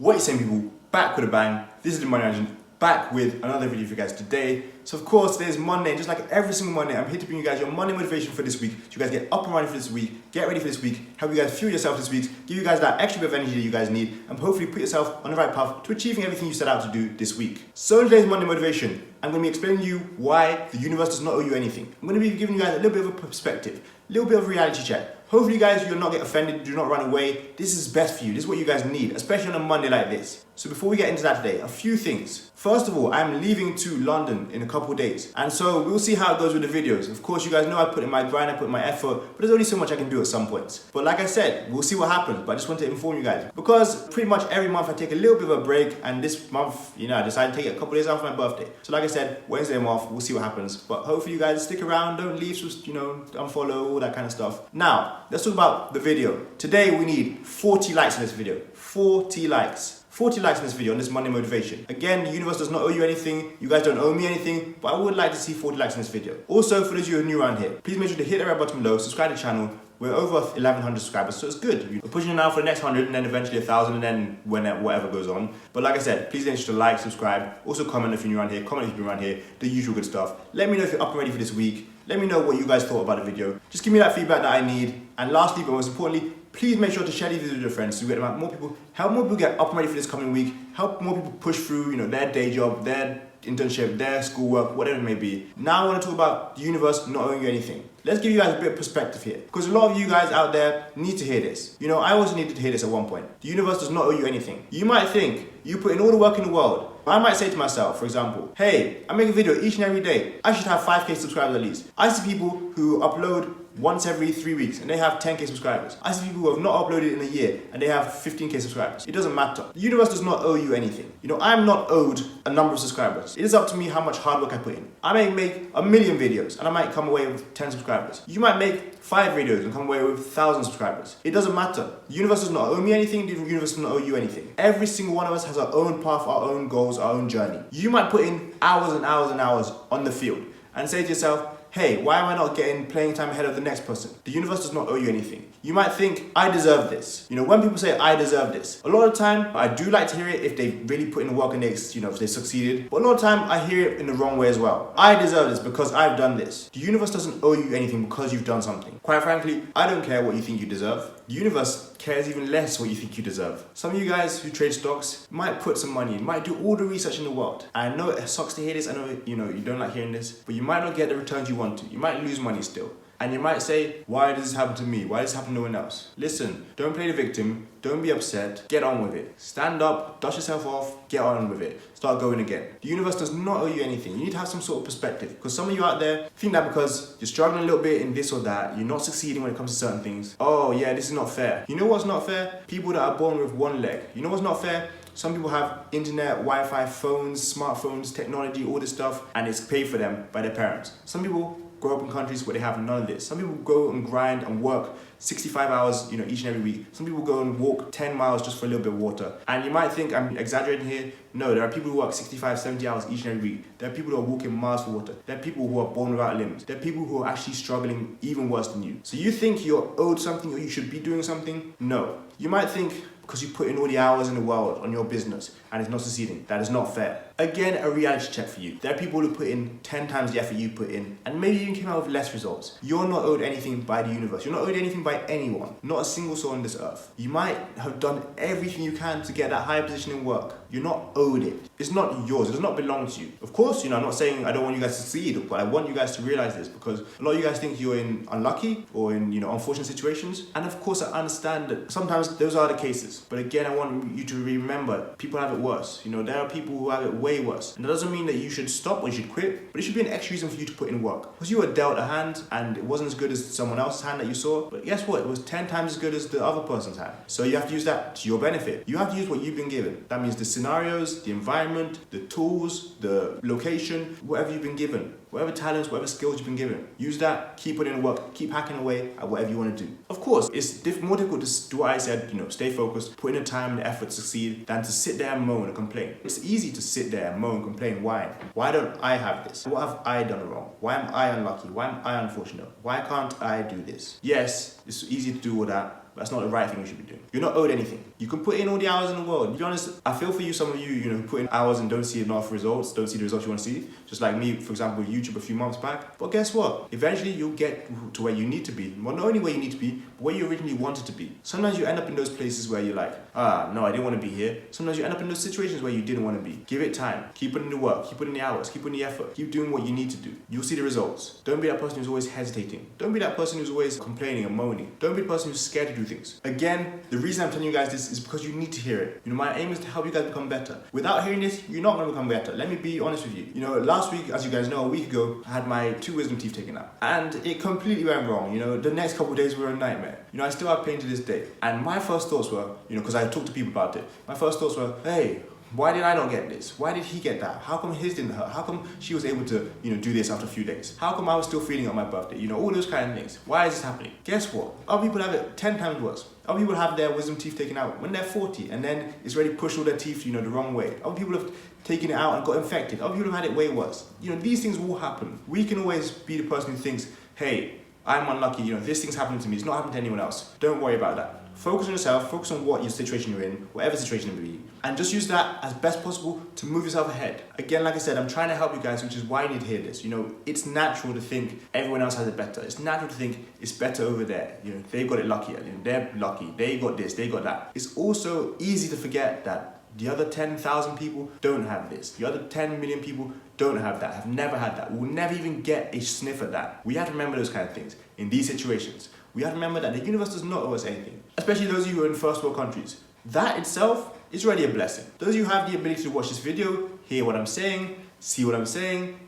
What you saying, people? Back with a bang. This is the Money Agent, back with another video for you guys today. So of course, today's Monday, and just like every single Monday, I'm here to bring you guys your Monday motivation for this week. So you guys get up and running for this week, get ready for this week, help you guys fuel yourself this week, give you guys that extra bit of energy that you guys need, and hopefully put yourself on the right path to achieving everything you set out to do this week. So in today's Monday motivation, I'm going to be explaining to you why the universe does not owe you anything. I'm going to be giving you guys a little bit of a perspective, a little bit of a reality check. Hopefully you guys, you'll not get offended, do not run away. This is best for you. This is what you guys need, especially on a Monday like this. So before we get into that today, a few things. First of all, I'm leaving to London in a couple of days. And so we'll see how it goes with the videos. Of course, you guys know I put in my grind, I put in my effort, but there's only so much I can do at some points. But like I said, we'll see what happens. But I just want to inform you guys. Because pretty much every month I take a little bit of a break. And this month, I decided to take a couple of days off my birthday. So like I said, Wednesday I'm off. We'll see what happens. But hopefully you guys stick around, don't leave, unfollow, all that kind of stuff. Now, let's talk about the video. Today we need 40 likes in this video. 40 likes. 40 likes in this video on this Monday motivation. Again, the universe does not owe you anything. You guys don't owe me anything, but I would like to see 40 likes in this video. Also, for those of you who are new around here, please make sure to hit the red button below, subscribe to the channel. We're over 1,100 subscribers, so it's good. We're pushing it now for the next 100 and then eventually 1,000 and then whatever goes on. But like I said, please make sure to like, subscribe. Also comment if you're new around here, comment if you've been around here, the usual good stuff. Let me know if you're up and ready for this week. Let me know what you guys thought about the video. Just give me that feedback that I need. And lastly, but most importantly, please make sure to share these videos with your friends so you get more people, help more people get up and ready for this coming week, help more people push through, their day job, their internship, their schoolwork, whatever it may be. Now I want to talk about the universe not owing you anything. Let's give you guys a bit of perspective here, because a lot of you guys out there need to hear this. I also needed to hear this at one point. The universe does not owe you anything. You might think you put in all the work in the world. I might say to myself, for example, hey, I make a video each and every day. I should have 5K subscribers at least. I see people who upload once every 3 weeks and they have 10K subscribers. I see people who have not uploaded in a year and they have 15K subscribers. It doesn't matter. The universe does not owe you anything. I'm not owed a number of subscribers. It is up to me how much hard work I put in. I may make 1 million videos and I might come away with 10 subscribers. You might make 5 videos and come away with 1,000 subscribers. It doesn't matter. The universe does not owe me anything. The universe does not owe you anything. Every single one of us has our own path, our own goals, our own journey. You might put in hours and hours and hours on the field and say to yourself, hey, why am I not getting playing time ahead of the next person? The universe does not owe you anything. You might think, I deserve this. When people say, I deserve this, a lot of the time, I do like to hear it if they really put in the work and if they succeeded. But a lot of the time, I hear it in the wrong way as well. I deserve this because I've done this. The universe doesn't owe you anything because you've done something. Quite frankly, I don't care what you think you deserve. The universe cares even less what you think you deserve. Some of you guys who trade stocks might put some money in, might do all the research in the world. I know it sucks to hear this, I know you don't like hearing this, but you might not get the returns you want to. You might lose money still. And you might say, why does this happen to me? Why does this happen to no one else? Listen, don't play the victim. Don't be upset. Get on with it. Stand up, dust yourself off, get on with it. Start going again. The universe does not owe you anything. You need to have some sort of perspective. Because some of you out there think that because you're struggling a little bit in this or that, you're not succeeding when it comes to certain things. Oh yeah, this is not fair. You know what's not fair? People that are born with one leg. You know what's not fair? Some people have internet, Wi-Fi, phones, smartphones, technology, all this stuff, and it's paid for them by their parents. Some people grow up in countries where they have none of this. Some people go and grind and work 65 hours, each and every week. Some people go and walk 10 miles just for a little bit of water. And you might think I'm exaggerating here. No, there are people who work 65, 70 hours each and every week. There are people who are walking miles for water. There are people who are born without limbs. There are people who are actually struggling even worse than you. So you think you're owed something or you should be doing something? No. You might think because you put in all the hours in the world on your business and it's not succeeding. That is not fair. Again, a reality check for you. There are people who put in 10 times the effort you put in and maybe you came out with less results. You're not owed anything by the universe. You're not owed anything by anyone. Not a single soul on this earth. You might have done everything you can to get that higher position in work. You're not owed it. It's not yours. It does not belong to you. Of course, I'm not saying I don't want you guys to succeed, but I want you guys to realize this because a lot of you guys think you're in unlucky or in, unfortunate situations. And of course, I understand that sometimes those are the cases. But again, I want you to remember people have it worse. There are people who have it way worse. And that doesn't mean that you should stop or you should quit, but it should be an extra reason for you to put in work. Because you were dealt a hand and it wasn't as good as someone else's hand that you saw, but guess what? It was 10 times as good as the other person's hand. So you have to use that to your benefit. You have to use what you've been given. That means the scenarios, the environment, the tools, the location, whatever you've been given. whatever talents, whatever skills you've been given. Use that, keep putting in work, keep hacking away at whatever you want to do. Of course, it's more difficult to do what I said, stay focused, put in the time and the effort to succeed than to sit there and moan and complain. It's easy to sit there and moan and complain. Why? Why don't I have this? What have I done wrong? Why am I unlucky? Why am I unfortunate? Why can't I do this? Yes, it's easy to do all that. That's not the right thing you should be doing. You're not owed anything. You can put in all the hours in the world. To be honest, I feel for you, some of you, who put in hours and don't see enough results, don't see the results you want to see. Just like me, for example, with YouTube a few months back. But guess what? Eventually you'll get to where you need to be. Well, not only where you need to be, but where you originally wanted to be. Sometimes you end up in those places where you're like, no, I didn't want to be here. Sometimes you end up in those situations where you didn't want to be. Give it time. Keep putting in the work. Keep putting in the hours. Keep putting in the effort. Keep doing what you need to do. You'll see the results. Don't be that person who's always hesitating. Don't be that person who's always complaining and moaning. Don't be the person who's scared to do things. Again, the reason I'm telling you guys this is because you need to hear it. My aim is to help you guys become better. Without hearing this, you're not going to become better. Let me be honest with you. Last week, as you guys know, a week ago, I had my 2 wisdom teeth taken out. And it completely went wrong. The next couple of days were a nightmare. I still have pain to this day. And my first thoughts were, because I talked to people about it, my first thoughts were, hey, why did I not get this? Why did he get that? How come his didn't hurt? How come she was able to, do this after a few days? How come I was still feeling on my birthday? All those kind of things. Why is this happening? Guess what? Other people have it 10 times worse. Other people have their wisdom teeth taken out when they're 40 and then it's already pushed all their teeth, the wrong way. Other people have taken it out and got infected. Other people have had it way worse. These things will happen. We can always be the person who thinks, hey, I'm unlucky, this thing's happening to me. It's not happening to anyone else. Don't worry about that. Focus on yourself, focus on what your situation you're in, whatever situation it may be, and just use that as best possible to move yourself ahead. Again, like I said, I'm trying to help you guys, which is why you need to hear this. It's natural to think everyone else has it better. It's natural to think it's better over there. They've got it luckier. They're lucky. They got this, they got that. It's also easy to forget that the other 10,000 people don't have this. The other 10 million people don't have that, have never had that, will never even get a sniff at that. We have to remember those kind of things in these situations. We have to remember that the universe does not owe us anything, especially those of you who are in first world countries. That itself is already a blessing. Those of you who have the ability to watch this video, hear what I'm saying, see what I'm saying,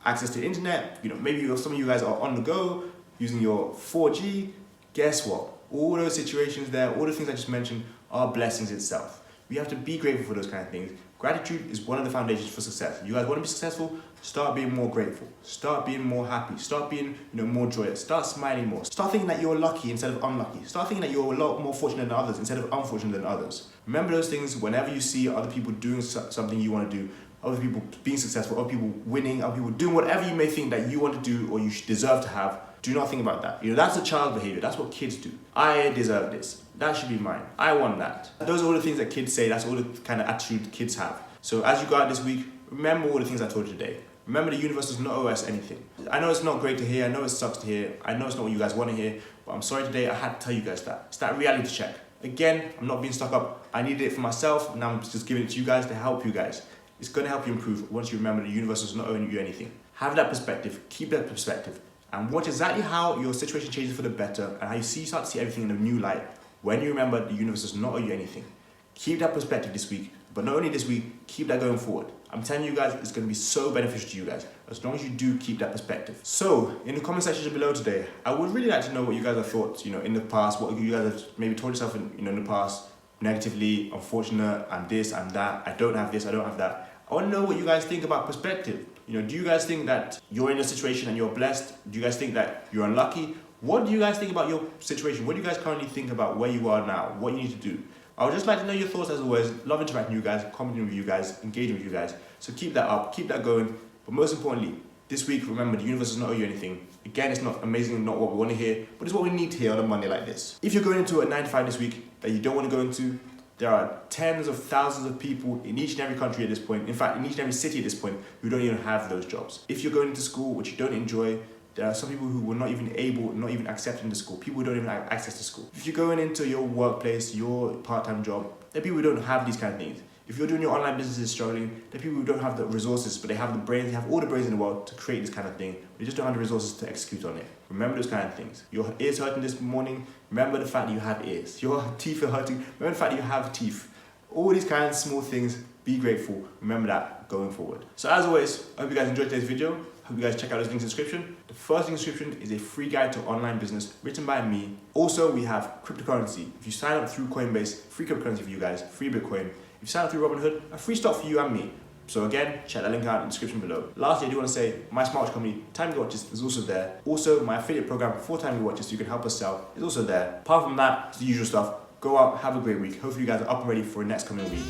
access to the internet, maybe some of you guys are on the go, using your 4G, guess what? All those situations there, all the things I just mentioned are blessings itself. We have to be grateful for those kind of things. Gratitude is one of the foundations for success. You guys want to be successful? Start being more grateful. Start being more happy. Start being, more joyous. Start smiling more. Start thinking that you're lucky instead of unlucky. Start thinking that you're a lot more fortunate than others instead of unfortunate than others. Remember those things whenever you see other people doing something you want to do, other people being successful, other people winning, other people doing whatever you may think that you want to do or you deserve to have. Do not think about that. That's a child behavior. That's what kids do. I deserve this. That should be mine. I want that. Those are all the things that kids say. That's all the kind of attitude kids have. So as you go out this week, remember all the things I told you today. Remember the universe does not owe us anything. I know it's not great to hear. I know it sucks to hear. I know it's not what you guys want to hear. But I'm sorry today I had to tell you guys that. It's that reality check. Again, I'm not being stuck up. I needed it for myself. Now I'm just giving it to you guys to help you guys. It's going to help you improve once you remember the universe does not owe you anything. Have that perspective. Keep that perspective. And watch exactly how your situation changes for the better and how you start to see everything in a new light when you remember the universe does not owe you anything. Keep that perspective this week, but not only this week, keep that going forward. I'm telling you guys, it's going to be so beneficial to you guys as long as you do keep that perspective. So, in the comment section below today, I would really like to know what you guys have thought, in the past, what you guys have maybe told yourself in the past, negatively, unfortunate, I'm this, I'm that, I don't have this, I don't have that. I want to know what you guys think about perspective. Do you guys think that you're in a situation and you're blessed? Do you guys think that you're unlucky? What do you guys think about your situation? What do you guys currently think about where you are now? What you need to do? I would just like to know your thoughts as always. Love interacting with you guys, commenting with you guys, engaging with you guys. So keep that up, keep that going. But most importantly, this week, remember, the universe does not owe you anything. Again, it's not amazing, not what we want to hear, but it's what we need to hear on a Monday like this. If you're going into a 9 to 5 this week that you don't want to go into, there are tens of thousands of people in each and every country at this point, in fact, in each and every city at this point, who don't even have those jobs. If you're going into school, which you don't enjoy, there are some people who were not even accepted into school, people who don't even have access to school. If you're going into your workplace, your part-time job, there are people who don't have these kind of things. If you're doing your online businesses struggling, there are people who don't have the resources, but they have the brains, they have all the brains in the world to create this kind of thing, but they just don't have the resources to execute on it. Remember those kind of things. Your ears hurting this morning, remember the fact that you have ears. Your teeth are hurting, remember the fact that you have teeth. All these kind of small things, be grateful. Remember that going forward. So as always, I hope you guys enjoyed today's video. Hope you guys check out those links in the description. The first link in the description is a free guide to online business written by me. Also, we have cryptocurrency. If you sign up through Coinbase, free cryptocurrency for you guys, free Bitcoin. If you sign up through Robinhood, a free stock for you and me. So again, check that link out in the description below. Lastly, I do want to say my smartwatch company, Timely Watches, is also there. Also, my affiliate program for Timely Watches, so you can help us sell, is also there. Apart from that, it's the usual stuff. Go out, have a great week. Hopefully you guys are up and ready for the next coming week.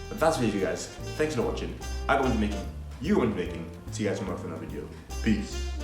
But that's it for you guys. Thanks for watching. I got one to making. You got one to making. See you guys tomorrow for another video. Peace.